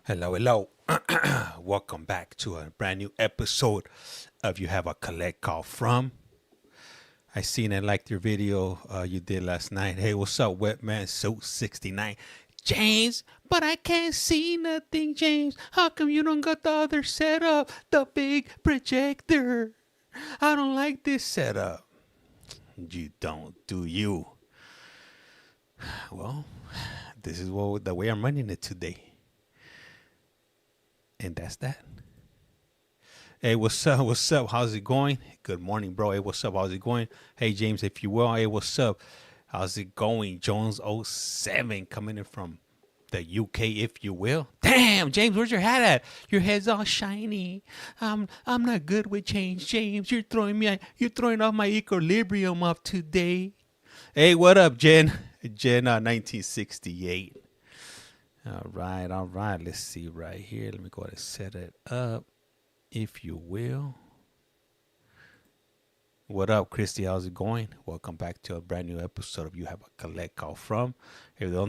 Hello, hello. Welcome back to a brand new episode of You Have a Collect Call From. I seen and liked your video you did last night. Hey, what's up, Wetman Suit 69? James, but I can't see nothing, James. How come you don't got the other setup? The big projector. I don't like this setup. You don't, do you? Well, this is the way I'm running it today. And that's that. Hey, what's up? What's up? How's it going? Good morning, bro. Hey, what's up? How's it going? Hey, James, if you will. Hey, what's up? How's it going? Jones 07 coming in from the UK, if you will. Damn, James, where's your hat at? Your head's all shiny. I'm not good with change, James. You're throwing off my equilibrium up today. Hey, what up, Jen? Jen 1968. All right. Let's see right here. Let me go ahead and set it up, if you will. What up, Christy? How's it going? Welcome back to a brand new episode of You Have a Collect Call From. Here we go.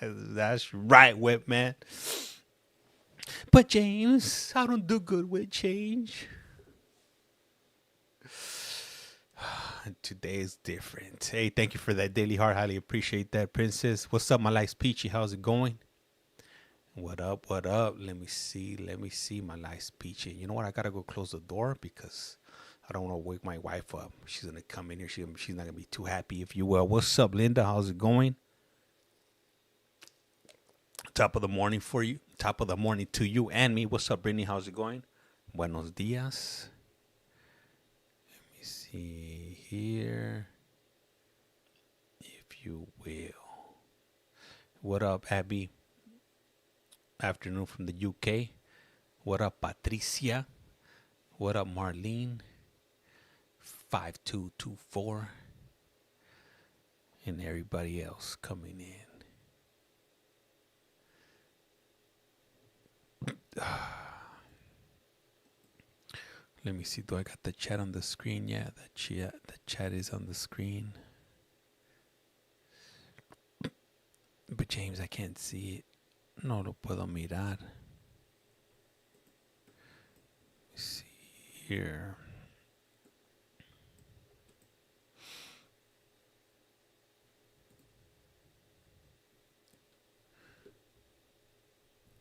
That's right, Whip Man. But James, I don't do good with change. Today is different. Hey, thank you for that daily heart. Highly appreciate that, Princess. What's up, my life's peachy? How's it going? What up? Let me see my life's peachy. You know what? I gotta go close the door because I don't want to wake my wife up. She's gonna come in here. She's not gonna be too happy, if you will. What's up, Linda? How's it going? Top of the morning for you. Top of the morning to you and me. What's up, Brittany? How's it going? Buenos dias. Let me see here, if you will. What up, Abby? Afternoon from the UK. What up, Patricia? What up, Marlene? 5224. And everybody else coming in. Let me see. Do I got the chat on the screen? Yeah, the chat is on the screen. But James, I can't see it. No lo puedo mirar. Let's see here.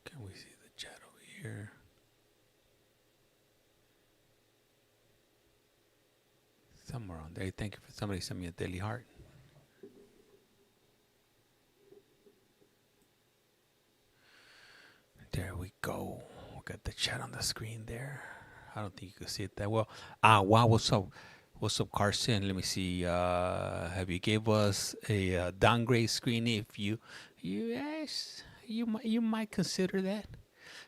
Can we see the chat over here? Somewhere on there. Thank you for somebody sent me a daily heart. There we go. We got the chat on the screen there. I don't think you can see it that well. Wow. What's up? What's up, Carson? Let me see. Have you gave us a downgrade screen? If you might consider that.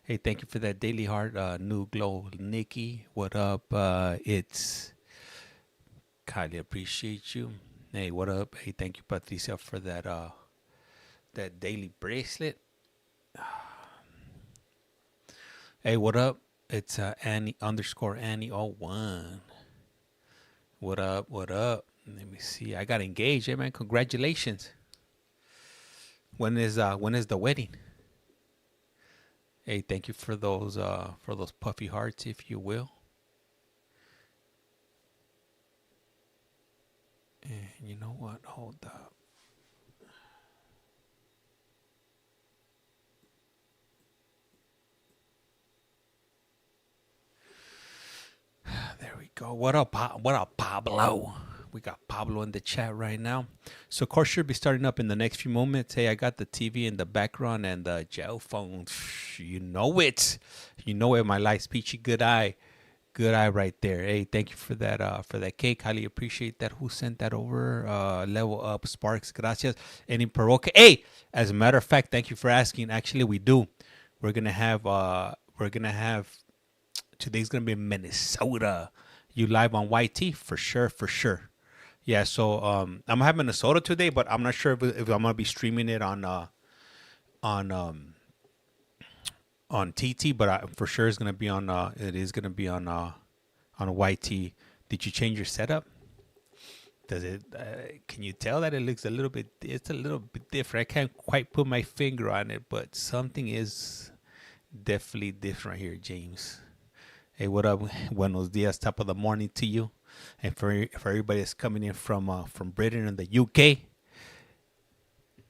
Hey, thank you for that daily heart. New glow, Nikki. What up? It's highly appreciate you. Hey, what up? Hey, thank you, Patricia, for that that daily bracelet. Hey, what up? It's Annie _Annie01. What up? Let me see. I got engaged, man. Congratulations. When is the wedding? Hey, thank you for those puffy hearts, if you will. And you know what? Hold up. There we go. What up, Pablo? We got Pablo in the chat right now. So course should be starting up in the next few moments. Hey, I got the TV in the background and the gel phone. You know it. My life's peachy. Good eye right there. Hey, thank you for that cake. Highly appreciate that. Who sent that over? Level Up Sparks. Gracias. Any Peroca. Hey, as a matter of fact, thank you for asking. Actually, we do. We're gonna have today's gonna be in Minnesota. You live on YT for sure. Yeah, so I'm gonna have Minnesota today, but I'm not sure if I'm gonna be streaming it on TT, but for sure it's gonna be on. It is gonna be on YT. Did you change your setup? Does it? Can you tell that it looks a little bit? It's a little bit different. I can't quite put my finger on it, but something is definitely different here, James. Hey, what up? Buenos dias. Top of the morning to you, and for everybody that's coming in from Britain and the UK.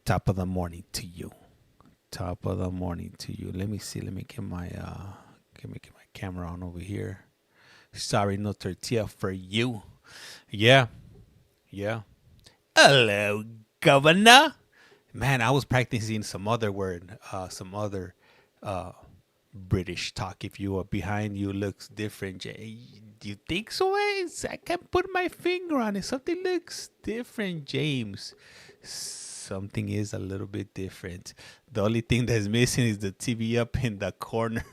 Top of the morning to you. Top of the morning to you. Let me see. Let me get my camera on over here. Sorry, no tortilla for you. Yeah. Hello, governor. Man, I was practicing some other word, some other British talk. If you are behind you, looks different. Do you think so? I can't put my finger on it. Something looks different, James. Something is a little bit different. The only thing that's missing is the TV up in the corner.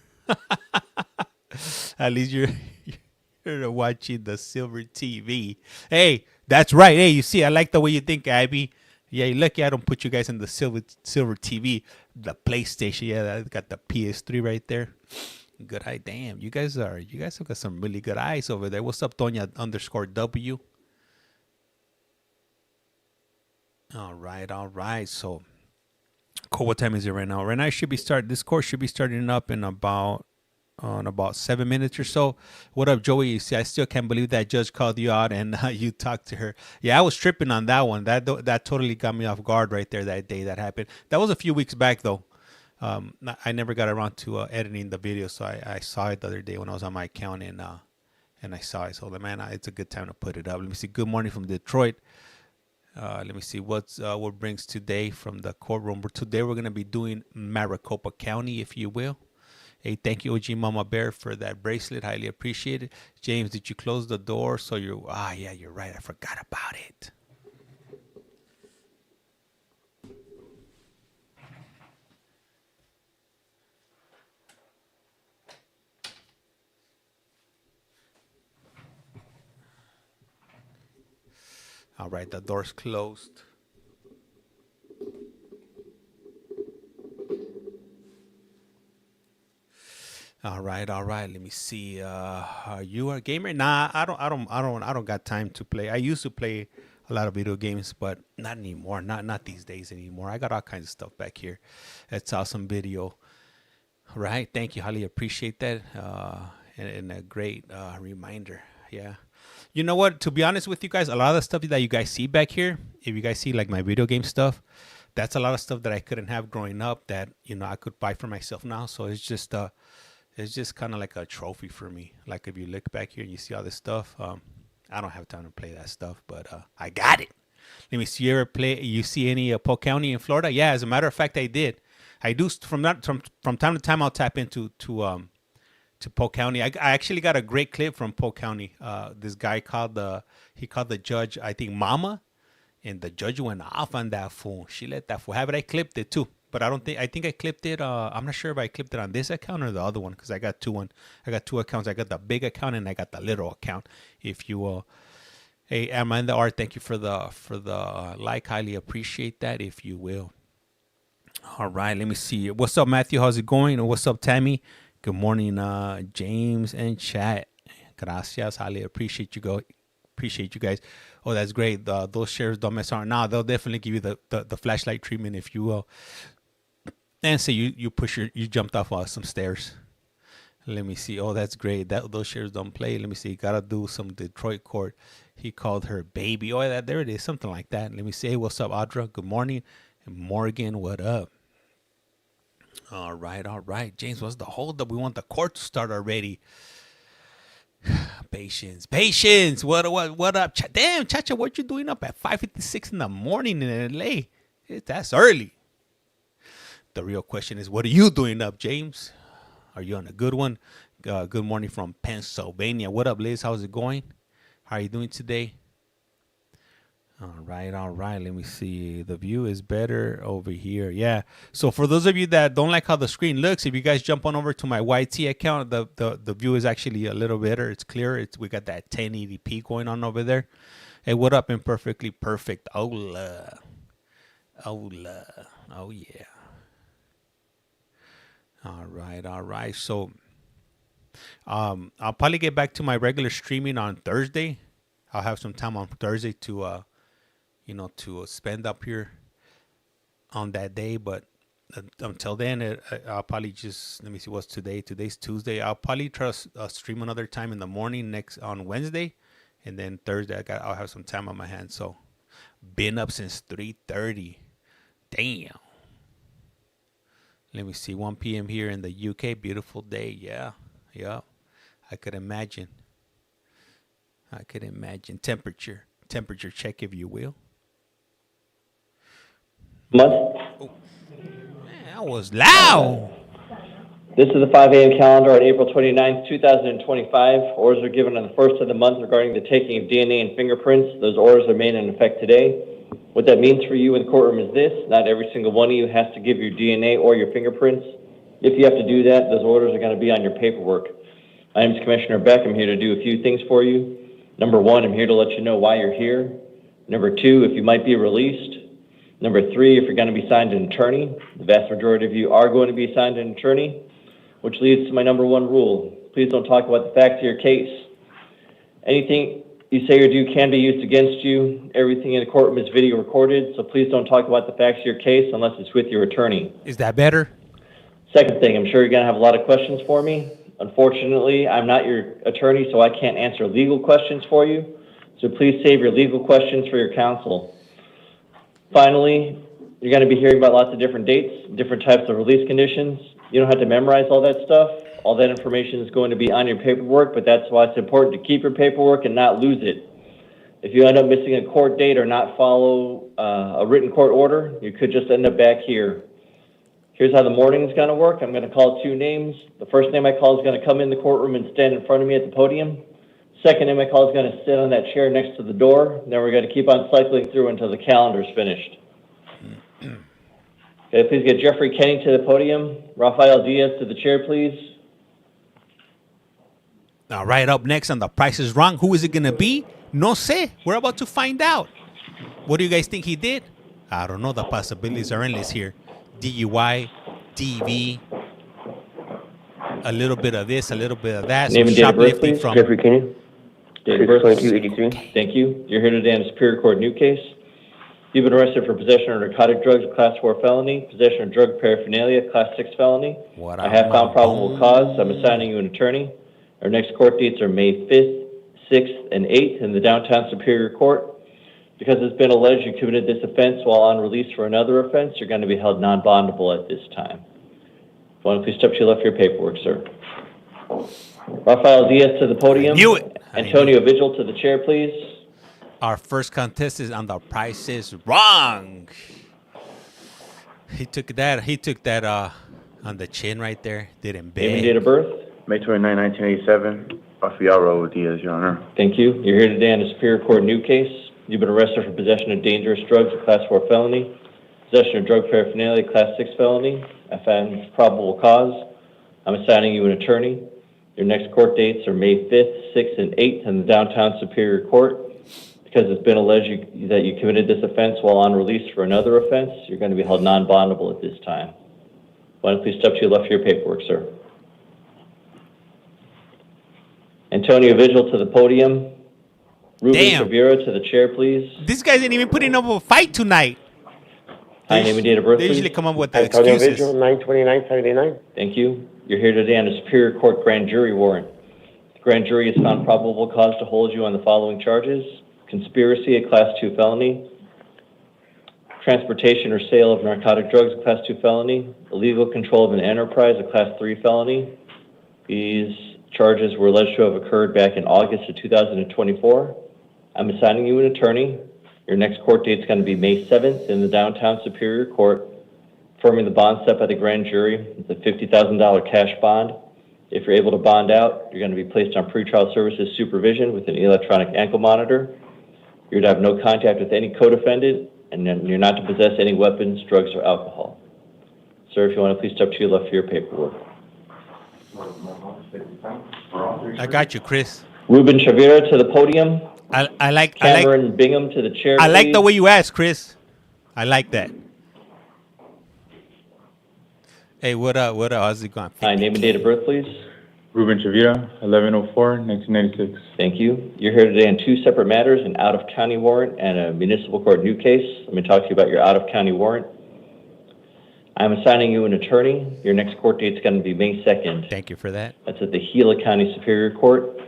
At least you're watching the silver TV. Hey, that's right. Hey, you see, I like the way you think, Abby. Yeah, you're lucky I don't put you guys in the silver TV, the PlayStation. Yeah, I got the PS3 right there. Good eye. Damn, you guys have got some really good eyes over there. What's up, Doña_W? All right. So, cool. What time is it right now? Right now, this course should be starting up in about 7 minutes or so. What up, Joey? You see, I still can't believe that judge called you out and you talked to her. Yeah, I was tripping on that one. That totally got me off guard right there that day that happened. That was a few weeks back though. I never got around to editing the video, so I saw it the other day when I was on my account and I saw it. So man, it's a good time to put it up. Let me see. Good morning from Detroit. Let me see what brings today from the courtroom. Today we're gonna be doing Maricopa County, if you will. Hey, thank you, OG Mama Bear, for that bracelet. Highly appreciated. James, did you close the door? So yeah, you're right. I forgot about it. All right, the door's closed. All right. Let me see. Are you a gamer? Nah, I don't got time to play. I used to play a lot of video games, but not anymore. Not these days anymore. I got all kinds of stuff back here. That's awesome video. Right. Thank you. Highly appreciate that. And a great reminder. Yeah. You know what? To be honest with you guys, a lot of the stuff that you guys see back here, if you guys see like my video game stuff, that's a lot of stuff that I couldn't have growing up that, I could buy for myself now. So it's just kind of like a trophy for me. Like if you look back here and you see all this stuff, I don't have time to play that stuff, but I got it. Let me see. You see any Polk County in Florida? Yeah, as a matter of fact, I did. I do from time to time. I'll tap into to Polk County. I actually got a great clip from Polk County. This guy called the judge, I think, Mama, and the judge went off on that fool. She let that fool have it. I clipped it too, but I think I clipped it. I'm not sure if I clipped it on this account or the other one because I got two accounts. I got the big account and I got the little account. If you will. Hey, Amanda R, thank you for the like. Highly appreciate that. If you will. All right, let me see. What's up, Matthew? How's it going? And what's up, Tammy? Good morning, James and chat. Gracias. Highly appreciate you guys. Oh, that's great. Those shares don't mess around. Nah, they'll definitely give you the flashlight treatment, if you will. And say you jumped off some stairs. Let me see. Oh, that's great. Those shares don't play. Let me see. Gotta do some Detroit court. He called her baby. Oh, there it is. Something like that. Let me see. Hey, what's up, Audra? Good morning. And Morgan, what up? All right. James, what's the hold up? We want the court to start already. Patience. What up? Damn, Chacha, what you doing up at 5:56 in the morning in LA? That's early. The real question is, what are you doing up, James? Are you on a good one? Good morning from Pennsylvania. What up, Liz? How's it going? How are you doing today? All right. Let me see. The view is better over here. Yeah. So for those of you that don't like how the screen looks, if you guys jump on over to my YT account, the view is actually a little better. It's clearer. We got that 1080p going on over there. Hey, what up? Imperfectly perfect. Hola. Oh yeah. All right. So, I'll probably get back to my regular streaming on Thursday. I'll have some time on Thursday to to spend up here on that day. But until then, I'll probably just, let me see what's today. Today's Tuesday. I'll probably try to stream another time in the morning next on Wednesday, and then Thursday I'll have some time on my hands. So been up since 3:30. Damn. Let me see, 1 p.m. here in the UK. Beautiful day. Yeah. I could imagine. Temperature check, if you will. Month. Oh, man, that was loud. This is the 5 a.m. calendar on April 29th, 2025. Orders are given on the first of the month regarding the taking of DNA and fingerprints. Those orders are made in effect today. What that means for you in the courtroom is this: not every single one of you has to give your DNA or your fingerprints. If you have to do that, those orders are going to be on your paperwork. My name is Commissioner Beck. I'm here to do a few things for you. Number one, I'm here to let you know why you're here. Number two, if you might be released. Number three, if you're going to be assigned an attorney. The vast majority of you are going to be assigned an attorney, which leads to my number one rule. Please don't talk about the facts of your case. Anything you say or do can be used against you. Everything in the courtroom is video recorded, so please don't talk about the facts of your case unless it's with your attorney. Is that better? Second thing, I'm sure you're going to have a lot of questions for me. Unfortunately, I'm not your attorney, so I can't answer legal questions for you. So please save your legal questions for your counsel. Finally, you're going to be hearing about lots of different dates, different types of release conditions. You don't have to memorize all that stuff. All that information is going to be on your paperwork, but that's why it's important to keep your paperwork and not lose it. If you end up missing a court date or not follow a written court order, you could just end up back here. Here's how the morning is going to work. I'm going to call two names. The first name I call is going to come in the courtroom and stand in front of me at the podium. Second name I call is going to sit on that chair next to the door. Then we're going to keep on cycling through until the calendar's finished. Okay, please get Jeffrey Kenny to the podium. Rafael Diaz to the chair, please. All right, up next on The Price is Wrong. Who is it going to be? No sé. We're about to find out. What do you guys think he did? I don't know. The possibilities are endless here. DUI, DV, a little bit of this, a little bit of that. Name and date of birth, please. From Jeffrey Kenny. Date of birth. 2283. Thank you. You're here today on a Superior Court new case. You've been arrested for possession of narcotic drugs, a Class 4 felony, possession of drug paraphernalia, Class 6 felony. I have found probable cause. I'm assigning you an attorney. Our next court dates are May 5th, 6th, and 8th in the downtown Superior Court. Because it's been alleged you committed this offense while on release for another offense, you're going to be held non-bondable at this time. Why don't you please step to your left for your paperwork, sir. Rafael Diaz to the podium. Knew it. Antonio Vigil to the chair, please. Our first contestant on The Price is Wrong. He took that on the chin right there. Did him big. Name and date of birth. May 29, 1987. Rafael Diaz, Your Honor. Thank you. You're here today on a Superior Court new case. You've been arrested for possession of dangerous drugs, a Class 4 felony, possession of drug paraphernalia, Class 6 felony. I found probable cause. I'm assigning you an attorney. Your next court dates are May 5th, 6th, and 8th in the downtown Superior Court. Because it's been alleged that you committed this offense while on release for another offense, you're going to be held non-bondable at this time. Why don't you please step to your left for your paperwork, sir. Antonio Vigil to the podium. Ruben Shavira to the chair, please. This guy didn't even put in a fight tonight. Hi, name and date of birth, They please. usually come up with the Antonio excuses. Vigil, 9/29/79. Thank you. You're here today on a Superior Court grand jury warrant. The grand jury has found probable cause to hold you on the following charges: conspiracy, a Class 2 felony; transportation or sale of narcotic drugs, a Class 2 felony; illegal control of an enterprise, a Class 3 felony. These charges were alleged to have occurred back in August of 2024. I'm assigning you an attorney. Your next court date is going to be May 7th in the downtown Superior Court. Affirming the bond set by the grand jury. It's a $50,000 cash bond. If you're able to bond out, you're going to be placed on pretrial services supervision with an electronic ankle monitor. You're to have no contact with any co-defendant, and then you're not to possess any weapons, drugs, or alcohol. Sir, if you want to please step to your left for your paperwork. I got you, Chris. Ruben Shavira to the podium. I like Cameron Bingham to the chair. I like the please. way you ask, Chris. I like that. Hey, what up? How's it going? Hi, name and date of birth, please. Ruben Chavira, 11/04/1996. Thank you. You're here today on two separate matters, an out-of-county warrant and a municipal court new case. Let me talk to you about your out-of-county warrant. I'm assigning you an attorney. Your next court date is going to be May 2nd. Thank you for that. That's at the Gila County Superior Court.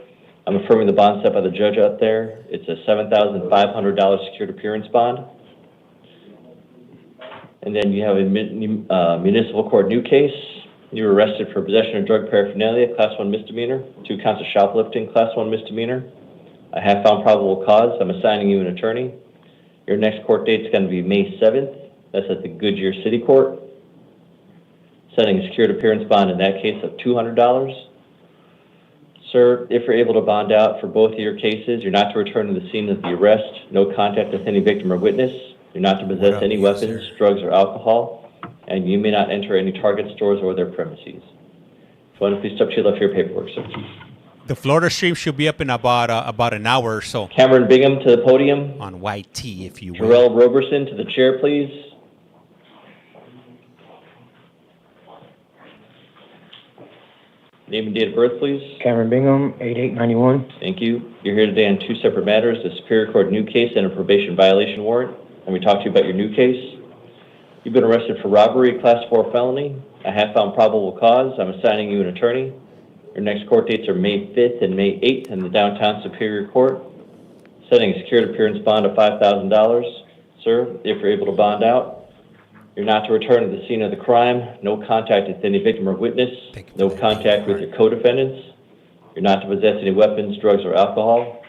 I'm affirming the bond set by the judge out there. It's a $7,500 secured appearance bond. And then you have a municipal court new case. You were arrested for possession of drug paraphernalia, Class 1 misdemeanor, 2 counts of shoplifting, Class 1 misdemeanor. I have found probable cause. I'm assigning you an attorney. Your next court date is going to be May 7th. That's at the Goodyear City Court. Setting a secured appearance bond in that case of $200. Sir, if you're able to bond out for both of your cases, you're not to return to the scene of the arrest, no contact with any victim or witness, you're not to possess any weapons, drugs, or alcohol, and you may not enter any Target stores or their premises. So, please step to your left for your paperwork, sir. The Florida stream should be up in about an hour or so. Cameron Bingham to the podium. On YT, if you will. Jarrell Roberson to the chair, please. Name and date of birth, please. Cameron Bingham, 8891. Thank you. You're here today on two separate matters, the Superior Court new case and a probation violation warrant. Let me talk to you about your new case. You've been arrested for robbery, Class 4 felony. I have found probable cause. I'm assigning you an attorney. Your next court dates are May 5th and May 8th in the Downtown Superior Court. Setting a secured appearance bond of $5,000. Sir, if you're able to bond out, you're not to return to the scene of the crime, no contact with any victim or witness, no contact with your co-defendants. You're not to possess any weapons, drugs, or alcohol.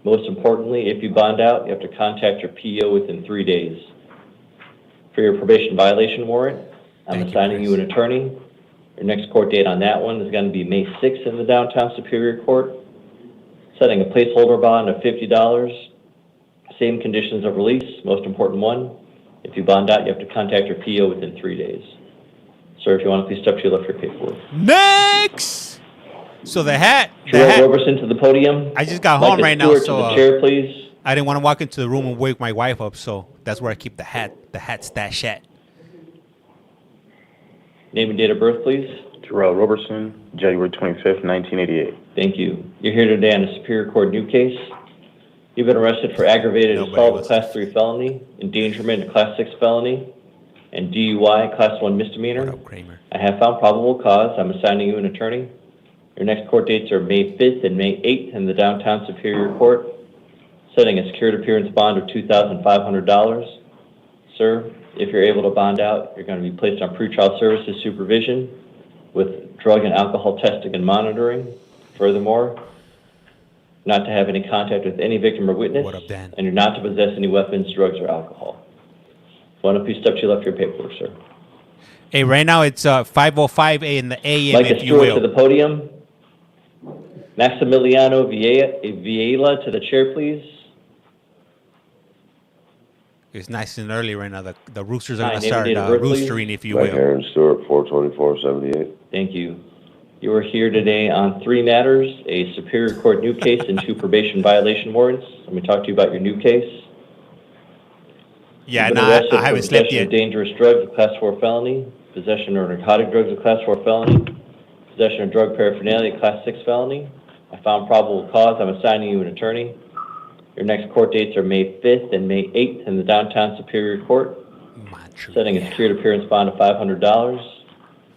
Most importantly, if you bond out, you have to contact your PO within 3 days. For your probation violation warrant, I'm assigning you an attorney. Your next court date on that one is going to be May 6th in the Downtown Superior Court. Setting a placeholder bond of $50. Same conditions of release, most important one. If you bond out, you have to contact your PO within 3 days. Sir, if you want to please step to your left for your paperwork. Next! So the hat. Jarrell Roberson to the podium. I just got home right now, Stewart so to the chair, please. I didn't want to walk into the room and wake my wife up, so that's where I keep the hat stash at. Name and date of birth, please. Jarrell Roberson, January 25th, 1988. Thank you. You're here today on a Superior Court new case. You've been arrested for aggravated assault, a Class 3 felony, endangerment, a Class 6 felony, and DUI, Class 1 misdemeanor. What up, Kramer? I have found probable cause. I'm assigning you an attorney. Your next court dates are May 5th and May 8th in the Downtown Superior Court. Setting a secured appearance bond of $2,500. Sir, if you're able to bond out, you're going to be placed on pretrial services supervision with drug and alcohol testing and monitoring. Furthermore, not to have any contact with any victim or witness, What up, Dan? and you're not to possess any weapons, drugs, or alcohol. Why don't you step to your left for your paperwork, sir? Hey, right now it's 5:05 in the AM, Micah if you Stewart to will. the podium. Maximiliano Viela to the chair, please. It's nice and early right now. The roosters are Hi, going to name and start date of birth, please. roostering, if you Mike will. Aaron Stewart, 42478. Thank you. You are here today on three matters, a Superior Court new case and two probation violation warrants. Let me talk to you about your new case. Yeah, You've been no, arrested I haven't for slept possession of yet. dangerous drugs, a Class 4 felony, possession of narcotic drugs, a Class 4 felony, possession of drug paraphernalia, a Class 6 felony. I found probable cause. I'm assigning you an attorney. Your next court dates are May 5th and May 8th in the Downtown Superior Court. Setting a secured appearance bond of $500.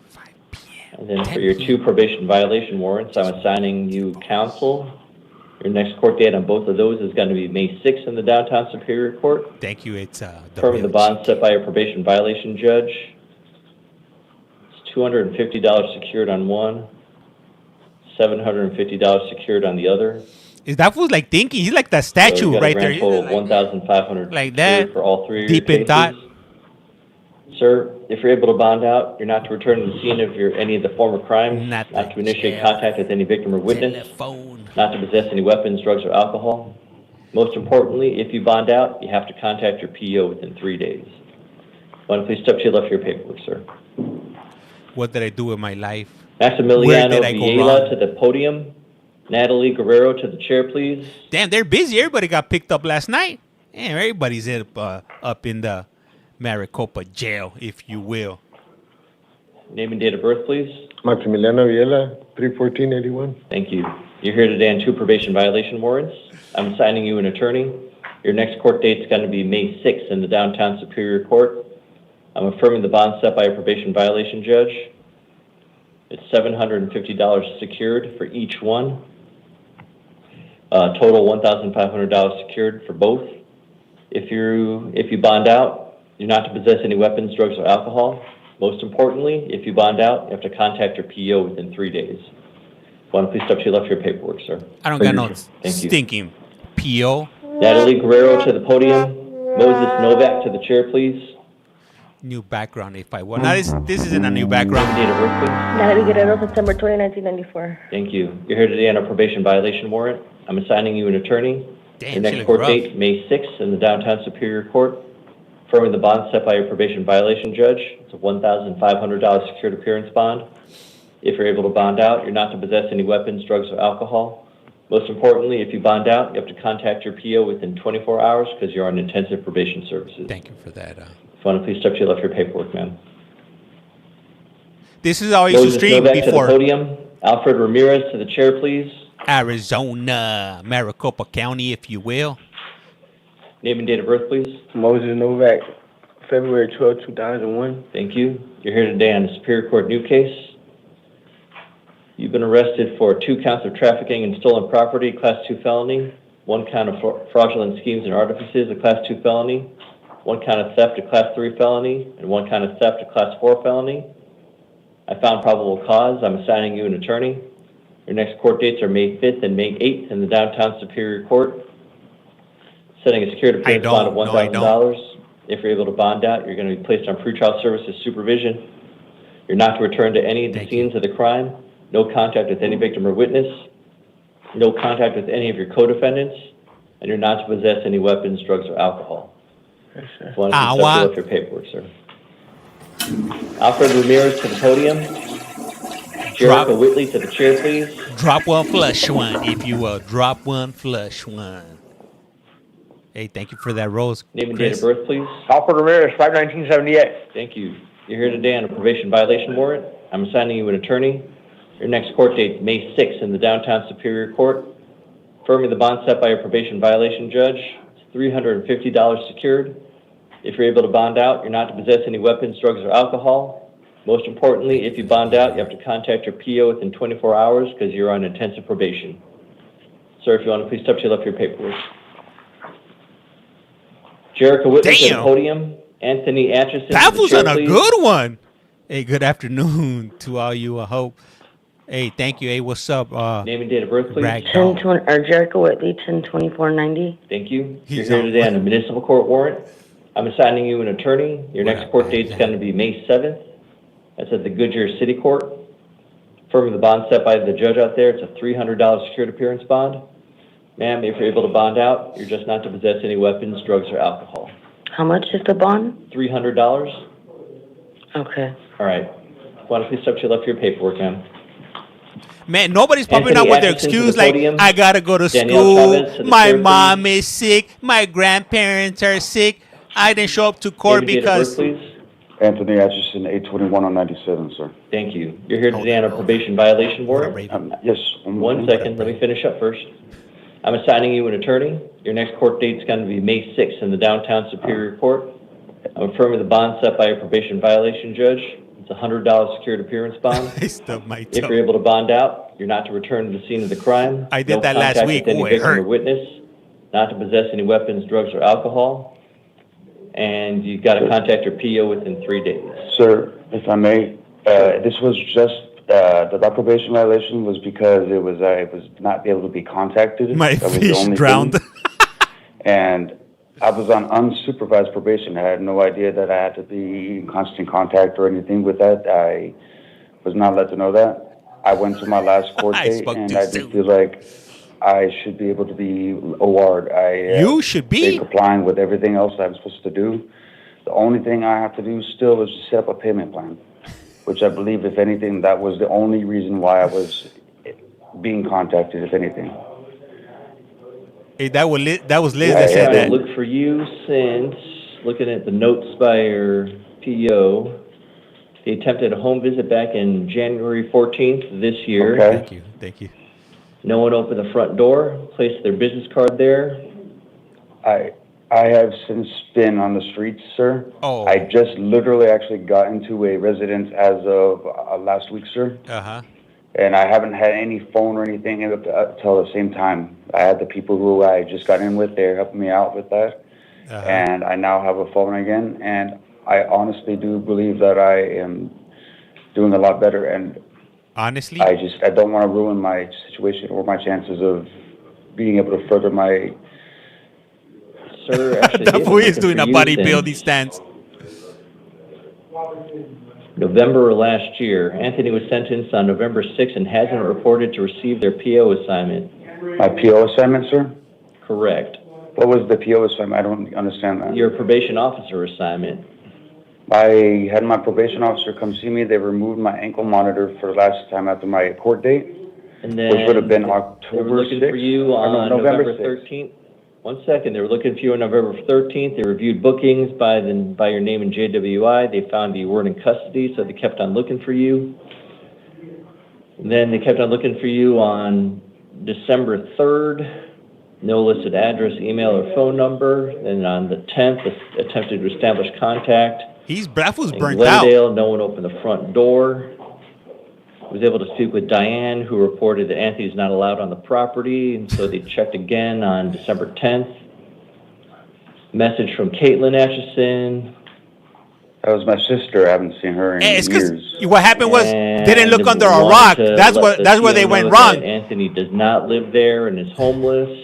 5 p.m. And then for your two probation violation warrants, I'm assigning you counsel. Your next court date on both of those is going to be May 6th in the Downtown Superior Court. Thank you. It's Affirming the bond set by your probation violation judge. It's $250 secured on one, $750 secured on the other. Is that fool's like thinking? He's like that statue So you got right a there. grand total of $1,500 Like that, for all three of deep your in cases. thought. Sir, if you're able to bond out, you're not to return to the scene of any of the former crimes, not to initiate contact with any victim or witness, Telephone. not to possess any weapons, drugs, or alcohol. Most importantly, if you bond out, you have to contact your PO within 3 days. Why don't you please step to your left for your paperwork, sir? What did I do with my life? Maximiliano Where did I go Viela wrong? to the podium. Natalie Guerrero to the chair, please. Damn, they're busy. Everybody got picked up last night. Damn, everybody's up in the Maricopa jail, if you will. Name and date of birth, please. Maximiliano Viela, 31481. Thank you. You're here today on 2 probation violation warrants. I'm assigning you an attorney. Your next court date is going to be May 6th in the downtown Superior Court. I'm affirming the bond set by a probation violation judge. It's $750 secured for each one. Total $1,500 secured for both. If you bond out, you're not to possess any weapons, drugs, or alcohol. Most importantly, if you bond out, you have to contact your PO within 3 days. Why don't please step to your left for your paperwork, sir. I don't got no stinking PO. Natalie Guerrero to the podium. Moses Novak to the chair, please. New background, if I want. Now this isn't a new background. Date of birth, please. Natalie Guerrero, September 20, 1994. Thank you. You're here today on a probation violation warrant. I'm assigning you an attorney. Damn, Your she next looks court rough. date, May 6th in the downtown Superior Court. Affirming the bond set by your probation violation judge. It's a $1,500 secured appearance bond. If you're able to bond out, you're not to possess any weapons, drugs, or alcohol. Most importantly, if you bond out, you have to contact your PO within 24 hours because you're on intensive probation services. Thank you for that. If you want to please step to your left for your paperwork, ma'am. This is how I used to Moses stream Novak before. to the podium. Alfred Ramirez to the chair, please. Arizona, Maricopa County, if you will. Name and date of birth, please. Moses Novak, February 12, 2001. Thank you. You're here today on the Superior Court new case. You've been arrested for 2 counts of trafficking and stolen property, Class 2 felony, 1 count of fraudulent schemes and artifices, a Class 2 felony, 1 count of theft, a Class 3 felony, and 1 count of theft, a Class 4 felony. I found probable cause. I'm assigning you an attorney. Your next court dates are May 5th and May 8th in the downtown Superior Court. Setting a secured appearance bond of $1,000. If you're able to bond out, you're going to be placed on pretrial services supervision. You're not to return to any of the scenes of the crime. No contact with any victim or witness. No contact with any of your co-defendants. And you're not to possess any weapons, drugs, or alcohol. Yes, sir. So I want to your paperwork, sir. Alfred Ramirez to the podium. Jericho Whitley to the chair, please. Drop one flush one, if you will. Drop one flush one. Hey, thank you for that, Rose. Name and date of birth, please. Alfred Ramirez, 5/1978. Thank you. You're here today on a probation violation warrant. I'm assigning you an attorney. Your next court date, May 6th in the downtown Superior Court. Affirming the bond set by your probation violation judge. It's $350 secured. If you're able to bond out, you're not to possess any weapons, drugs, or alcohol. Most importantly, if you bond out, you have to contact your PO within 24 hours because you're on intensive probation. Sir, if you want to please step to your left for your paperwork. Jericho Whitley to the podium. Anthony Atchison. That was on a good one. Hey, good afternoon to all you, I hope. Hey, thank you. Hey, what's up? Name and date of birth, please. Jericho Whitley, 10/24/90. Thank you. You're here today on a municipal court warrant. I'm assigning you an attorney. Your next court date is going to be May 7th. That's at the Goodyear City Court. Affirming the bond set by the judge out there. It's a $300 secured appearance bond. Ma'am, if you're able to bond out, you're just not to possess any weapons, drugs, or alcohol. How much is the bond? $300. Okay. All right. Why don't you please step to your left for your paperwork, ma'am. Man, nobody's popping up with their excuse like, I gotta go to school, my mom is sick, my grandparents are sick, I didn't show up to court because... Anthony Atchison, 821-97, sir. Thank you. You're here today on a probation violation warrant? Yes. One second. Let me finish up first. I'm assigning you an attorney. Your next court date is going to be May 6th in the downtown Superior Court. I'm affirming the bond set by a probation violation judge. It's a $100 secured appearance bond. If you're able to bond out, you're not to return to the scene of the crime. I did that last week. Any victim or witness. Not to possess any weapons, drugs, or alcohol. And you've got to contact your PO within 3 days. Sir, if I may, this was just the probation violation was because I was not able to be contacted. My fish drowned. And I was on unsupervised probation. I had no idea that I had to be in constant contact or anything with that. I was not let to know that. I went to my last court date, and I just feel like I should be able to be awarded. You should be complying with everything else I'm supposed to do. The only thing I have to do still is to set up a payment plan, which I believe, if anything, that was the only reason why I was being contacted, if anything. Hey, that was Liz that said that. Look for you since looking at the notes by your PO. They attempted a home visit back in January 14th this year. Okay. Thank you. No one opened the front door, placed their business card there. I have since been on the streets, sir. Oh. I just literally actually got into a residence as of last week, sir. Uh-huh. And I haven't had any phone or anything until the same time. I had the people who I just got in with, they're helping me out with that. Uh-huh. And I now have a phone again. And I honestly do believe that I am doing a lot better. And Honestly? I don't want to ruin my situation or my chances of being able to further my... Sir, actually, That boy is doing a bodybuilding stance. November of last year. Anthony was sentenced on November 6th and hasn't reported to receive their PO assignment. My PO assignment, sir? Correct. What was the PO assignment? I don't understand that. Your probation officer assignment. I had my probation officer come see me. They removed my ankle monitor for the last time after my court date, And then which would have been they October were looking 6th. for you Or no, on November November 6th. 13th. 1 second. They were looking for you on November 13th. They reviewed bookings by your name in JWI. They found you weren't in custody, so they kept on looking for you. And then they kept on looking for you on December 3rd. No listed address, email, or phone number. And on the 10th, attempted to establish contact. That was In burnt out. Glendale, no one opened the front door. Was able to speak with Diane, who reported that Anthony's not allowed on the property, and so they checked again on December 10th. Message from Caitlin Atchison. That was my sister. I haven't seen her in Hey, it's 'cause years. what happened was And they didn't look under a wanted rock. to That's let where they the went know wrong. that Anthony does not live there and is homeless.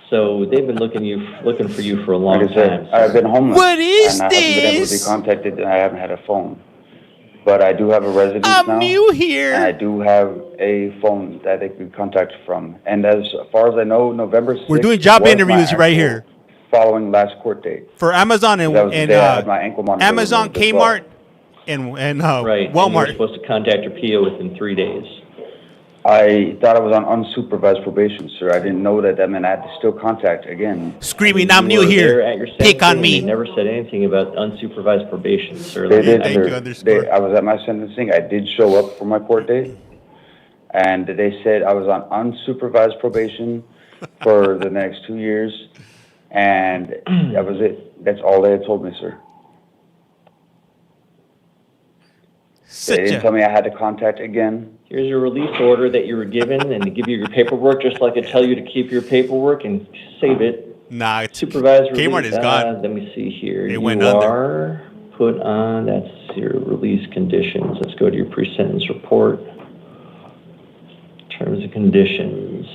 So they've been looking for you for a long Like I time. said, I've been homeless. What is and I haven't been able to be this? contacted, and I haven't had a phone. But I do have a residence I'm now. new And I here. do have a phone that they can contact from. And as far as I know, November 6th... We're doing job was my interviews right actual here. Following last court date. For Amazon and, That was the day I had my ankle monitor Amazon, removed as well. Kmart, and Right. And you were Walmart. supposed to contact your PO within 3 days. I thought I was on unsupervised probation, sir. I didn't know that meant I had to still contact again. Screaming, I'm You new were there here. at your Pick on sentencing, me. and they never said anything about unsupervised probation, sir. They did, Thank sir. you, underscore. I was at my sentencing. I did show up for my court date. And they said I was on unsupervised probation for the next 2 years. And that was it. That's all they had told me, sir. They didn't tell me I had to contact again. Here's your release order that you were given, and to give you your paperwork, just like I tell you to keep your paperwork and save it. Nah, Supervised Kmart release. is gone. Let me see here. It You went under. are put on, that's your release conditions. Let's go to your pre-sentence report. Terms and conditions.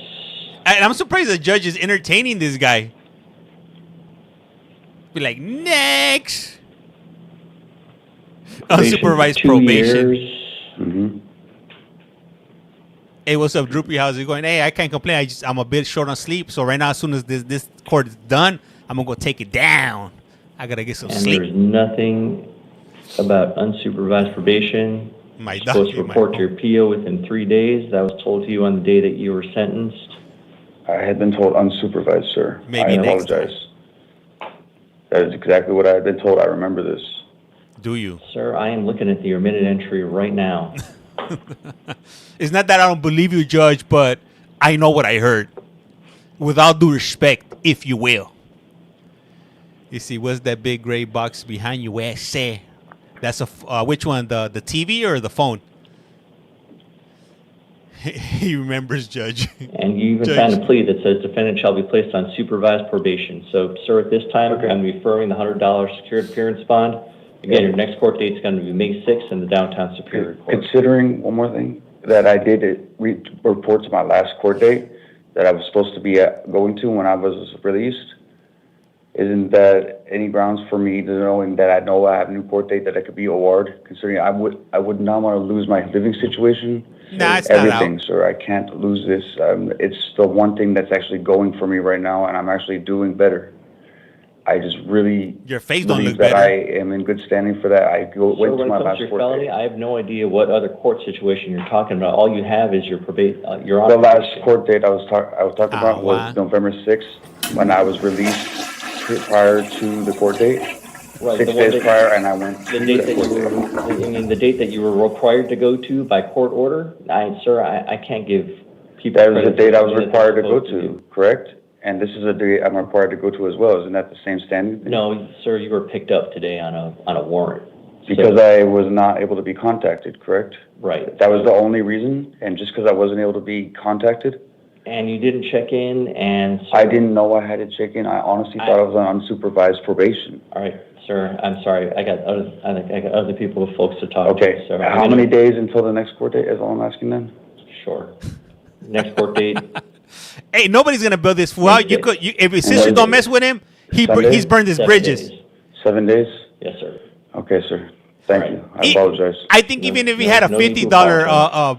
And I'm surprised the judge is entertaining this guy. Be like, next. Unsupervised for 2 probation. years. Mm-hmm. Hey, what's up, Droopy? How's it going? Hey, I can't complain. I'm a bit short on sleep. So right now, as soon as this court is done, I'm going to go take it down. I got to get some And sleep. there's nothing about unsupervised probation. My You're supposed to doctor, report to your PO within 3 days. That was told to you on the day that you were sentenced. I had been told unsupervised, sir. Maybe I next apologize. That is exactly what I had been told. I remember this. Do you? Sir, I am looking at your minute entry right now. It's not that I don't believe you, Judge, but I know what I heard. Without due respect, if you will. You see, what's that big gray box behind you? Where say? That's which one? The TV or the phone? He remembers, Judge. And you even Judge. signed a plea that says defendant shall be placed on supervised probation. So, sir, at this time, I'm referring the $100 secured appearance bond. Again, your next court date is going to be May 6th in the downtown Superior Court. Considering, one more thing, that I did report to my last court date that I was supposed to be going to when I was released, isn't that any grounds for me to knowing that I know I have a new court date that I could be awarded? Considering I would not want to lose my living situation. Nah, it's everything, not out. sir. I can't lose this. It's the one thing that's actually going for me right now, and I'm actually doing better. I just really Your face don't believe look that better. I am in good standing for that. I went So to when it my comes last to your court felony, date. I have no idea what other court situation you're talking about. All you have is your probation. Your The last obligation. court date I was talking about was wow. November 6th when I was released prior to the court date. Right, 6 the one days that- prior, and I went The to date that that court you date. were, I mean, the date that you were required to go to by court order, sir, I can't give people. That was the credit date for I was something that required to they're go supposed to, correct? And this is a date I'm required to go to as well. Isn't that the same standing? thing? No, sir, you were picked up today on a warrant. Because I was not able to be contacted, correct? Right. That was the only reason? And just because I wasn't able to be contacted? And you didn't check in, and. I didn't know I had to check in. I honestly thought I was on unsupervised probation. All right, sir, I'm sorry, I got other people, folks to talk to. Okay, so how many days until the next court date is all I'm asking then? Sure. Next court date, Hey, nobody's gonna build this fool out. You could, if your sister Sunday. don't mess with him, Sunday? he's burned his 7 bridges. days. 7 days? Yes, sir. Okay, sir. Thank All you. right. I apologize. I think No, even if he no, had a no need to $50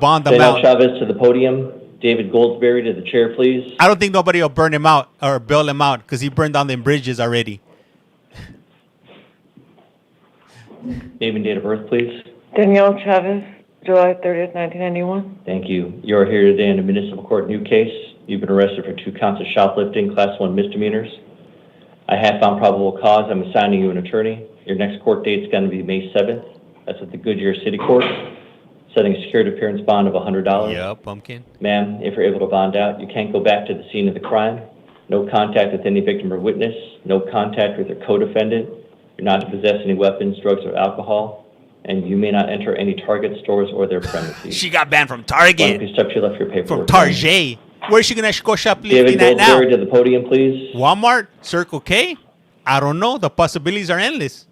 bond Daniel amount, Chavez to the podium, David Goldsberry to the chair, please. I don't think nobody will burn him out or bail him out because he burned down them bridges already. Name and date of birth, please. Danielle Chavez, July 30th, 1991. Thank you. You are here today in a municipal court new case. You've been arrested for 2 counts of shoplifting, class 1 misdemeanors. I have found probable cause. I'm assigning you an attorney. Your next court date is going to be May 7th. That's at the Goodyear City Court. Setting a security appearance bond of $100. Yeah, pumpkin. Ma'am, if you're able to bond out, you can't go back to the scene of the crime. No contact with any victim or witness. No contact with your co-defendant. You're not to possess any weapons, drugs, or alcohol. And you may not enter any Target stores or their premises. She got banned from Why don't Target, you step to your left for your from paperwork? Target. Where's she gonna go shoplifting David at now? Goldsberry to the podium, please. Walmart, Circle K. I don't know. The possibilities are endless.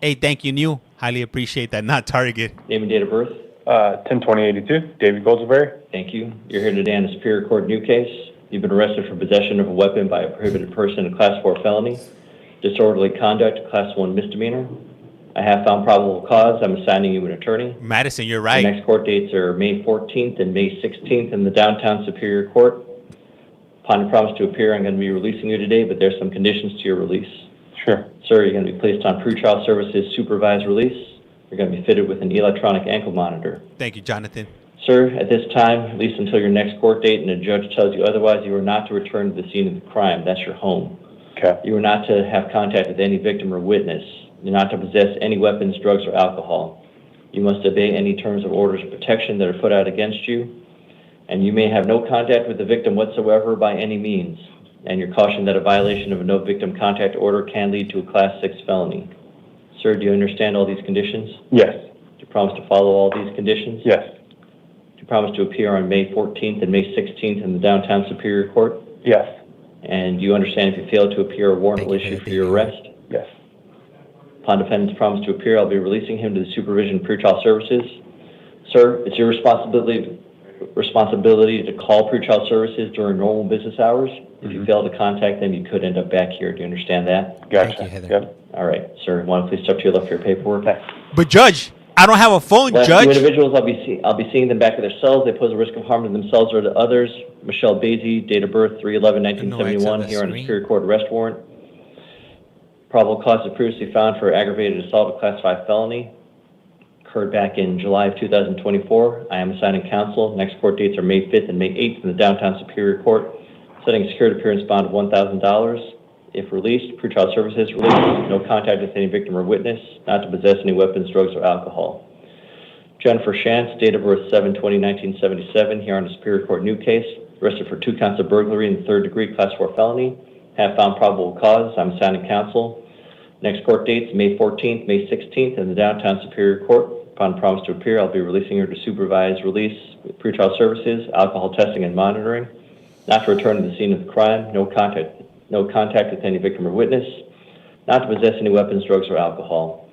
Hey, thank you, New. Highly appreciate that. Not Target. Name and date of birth. 10/20/82, David Goldsberry. Thank you. You're here today on a Superior Court new case. You've been arrested for possession of a weapon by a prohibited person, a Class 4 felony, disorderly conduct, a Class 1 misdemeanor. I have found probable cause. I'm assigning you an attorney. Madison, you're The right. next court dates are May 14th and May 16th in the downtown Superior Court. Upon your promise to appear, I'm going to be releasing you today, but there's some conditions to your release. Sure. Sir, you're going to be placed on pretrial services supervised release. You're going to be fitted with an electronic ankle monitor. Thank you, Jonathan. Sir, at this time, at least until your next court date and a judge tells you otherwise, you are not to return to the scene of the crime. That's your home. Okay. You are not to have contact with any victim or witness. You're not to possess any weapons, drugs, or alcohol. You must obey any terms of orders of protection that are put out against you. And you may have no contact with the victim whatsoever by any means. And you're cautioned that a violation of a no victim contact order can lead to a Class 6 felony. Sir, do you understand all these conditions? Yes. Do you promise to follow all these conditions? Yes. Do you promise to appear on May 14th and May 16th in the downtown Superior Court? Yes. And do you understand if you fail to appear, a warrant will issue for your arrest? Yes. Upon defendant's promise to appear, I'll be releasing him to the supervision of pretrial services. Sir, it's your responsibility to call pretrial services during normal business hours. If you fail to contact them, you could end up back here. Do you understand that? Gotcha. Thank you, Heather. Yep. All right, sir. Want to please step to your left for your paperwork? But Judge, I don't have a phone, Last two Judge. individuals, I'll be seeing them back at their cells. They pose a risk of harm to themselves or to others. Michelle Basie, date of birth 3/11/1971, here on a Superior Court arrest warrant. Probable cause is previously found for aggravated assault, a Class 5 felony. Occurred back in July of 2024. I am assigning counsel. Next court dates are May 5th and May 8th in the downtown Superior Court. Setting a security appearance bond of $1,000. If released, pretrial services released. No contact with any victim or witness. Not to possess any weapons, drugs, or alcohol. Jennifer Shantz, date of birth 7/20/1977, here on a Superior Court new case. Arrested for 2 counts of burglary in the 3rd degree, Class 4 felony. Have found probable cause. I'm assigning counsel. Next court dates, May 14th, May 16th, in the downtown Superior Court. Upon promise to appear, I'll be releasing her to supervised release with pretrial services, alcohol testing, and monitoring. Not to return to the scene of the crime. No contact with any victim or witness. Not to possess any weapons, drugs, or alcohol.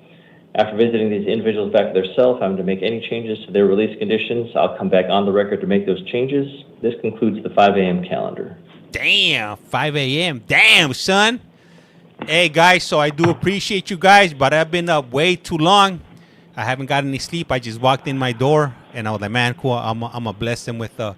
After visiting these individuals back at their cell, if I'm to make any changes to their release conditions, I'll come back on the record to make those changes. This concludes the 5 a.m. calendar. Damn, 5 a.m. Damn, son. Hey, guys, so I do appreciate you guys, but I've been up way too long. I haven't gotten any sleep. I just walked in my door, and I was like, man, cool. I'm going to bless them with a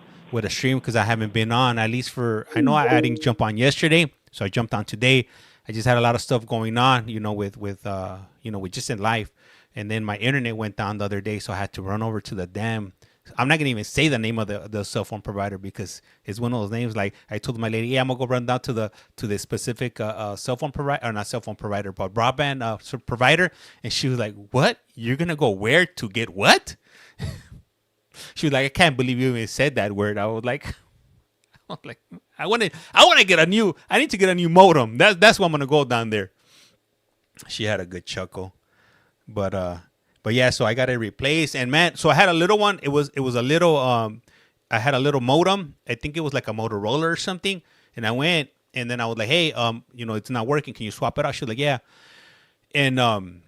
stream because I haven't been on, at least for, I know I didn't jump on yesterday, so I jumped on today. I just had a lot of stuff going on, with just in life. And then my internet went down the other day, so I had to run over to the damn I'm not gonna even say the name of the cell phone provider because it's one of those names. Like I told my lady, yeah, I'm gonna go run down to the specific cell phone provider, or not cell phone provider, but broadband provider, and she was like, "What? You're gonna go where to get what?" She was like, "I can't believe you even said that word." I was like, I want to get a new. I need to get a new modem. That's why I'm gonna go down there. She had a good chuckle, but yeah. So I got it replaced, and man, so I had a little one. It was a little I had a little modem. I think it was like a Motorola or something. And I went, and then I was like, hey, it's not working. Can you swap it out? She was like, yeah. And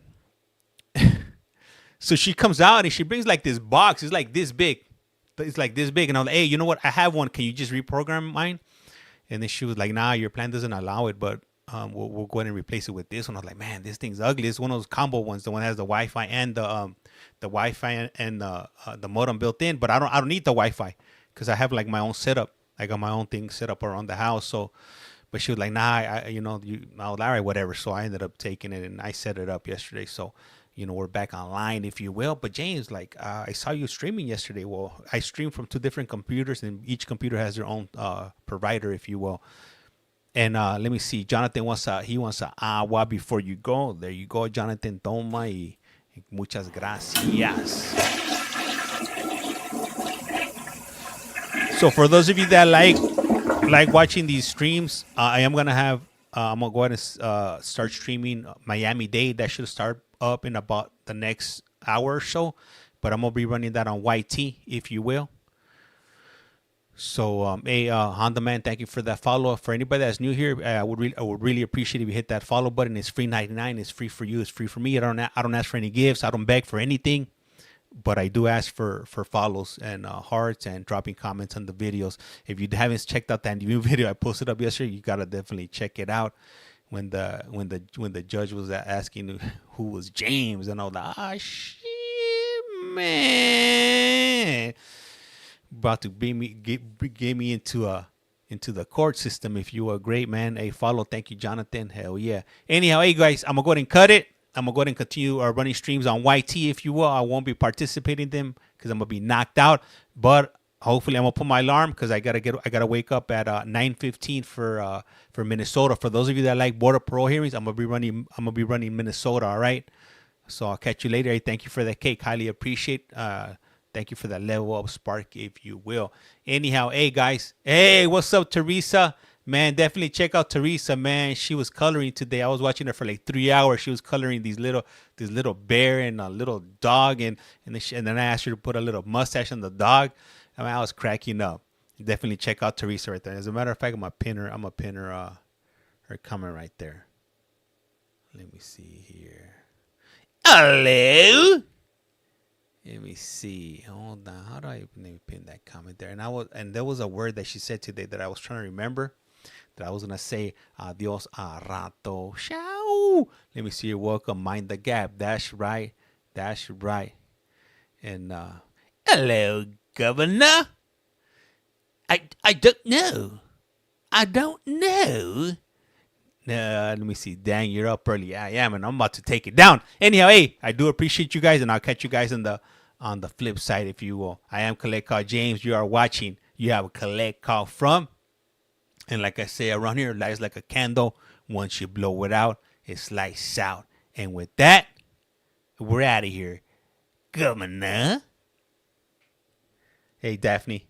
so she comes out and she brings like this box. It's like this big. It's like this big. And I was like, hey, you know what? I have one. Can you just reprogram mine? And then she was like, nah, your plan doesn't allow it, but we'll go ahead and replace it with this one. I was like, man, this thing's ugly. It's one of those combo ones. The one that has the Wi-Fi and the Wi-Fi and the modem built in. But I don't need the Wi-Fi because I have like my own setup. I got my own thing set up around the house. So, but she was like, nah, I was all right, whatever. So I ended up taking it and I set it up yesterday. So, we're back online, if you will. But James, like, I saw you streaming yesterday. Well, I streamed from 2 different computers, and each computer has their own provider, if you will. And let me see. Jonathan wants a agua before you go. There you go, Jonathan. Toma y muchas gracias. So for those of you that like watching these streams, I am gonna have I'm gonna go ahead and start streaming Miami-Dade. That should start up in about the next hour or so. But I'm gonna be running that on YT, if you will. So, hey, Honda Man, thank you for that follow. For anybody that's new here, I would really appreciate if you hit that follow button. It's free 99. It's free for you. It's free for me. I don't ask for any gifts. I don't beg for anything, but I do ask for follows and hearts and dropping comments on the videos. If you haven't checked out that new video I posted up yesterday, you gotta definitely check it out. When the judge was asking who was James, and I was like, shit, man. About to get me into the court system. If you are great, man. Hey, follow. Thank you, Jonathan. Hell yeah. Anyhow, hey guys, I'm gonna go ahead and cut it. I'm gonna go ahead and continue running streams on YT, if you will. I won't be participating in them because I'm gonna be knocked out. But hopefully, I'm gonna put my alarm because I gotta wake up at 9:15 for Minnesota. For those of you that like border parole hearings, I'm gonna be running Minnesota. All right. So I'll catch you later. Hey, thank you for that cake. Highly appreciate. Thank you for that level up spark, if you will. Anyhow, hey guys. Hey, what's up, Teresa? Man, definitely check out Teresa, man. She was coloring today. I was watching her for like 3 hours. She was coloring this little bear and a little dog, and then I asked her to put a little mustache on the dog. I mean, I was cracking up. Definitely check out Teresa right there. As a matter of fact, I'm gonna pin her comment right there. Let me see here. Hello. Let me see. Hold on. How do I pin that comment there? And there was a word that she said today that I was trying to remember. That I was gonna say adios a rato. Ciao. Let me see. You're welcome. Mind the gap. That's right. That's right. And hello, Governor. I don't know. I don't know. Let me see. Dang, you're up early. Yeah, I am, and I'm about to take it down. Anyhow, hey, I do appreciate you guys, and I'll catch you guys on the flip side, if you will. I am Collect Call James. You are watching. You have a Collect Call From. And like I say around here, lights like a candle. Once you blow it out, it lights out. And with that, we're out of here. Governor. Hey, Daphne.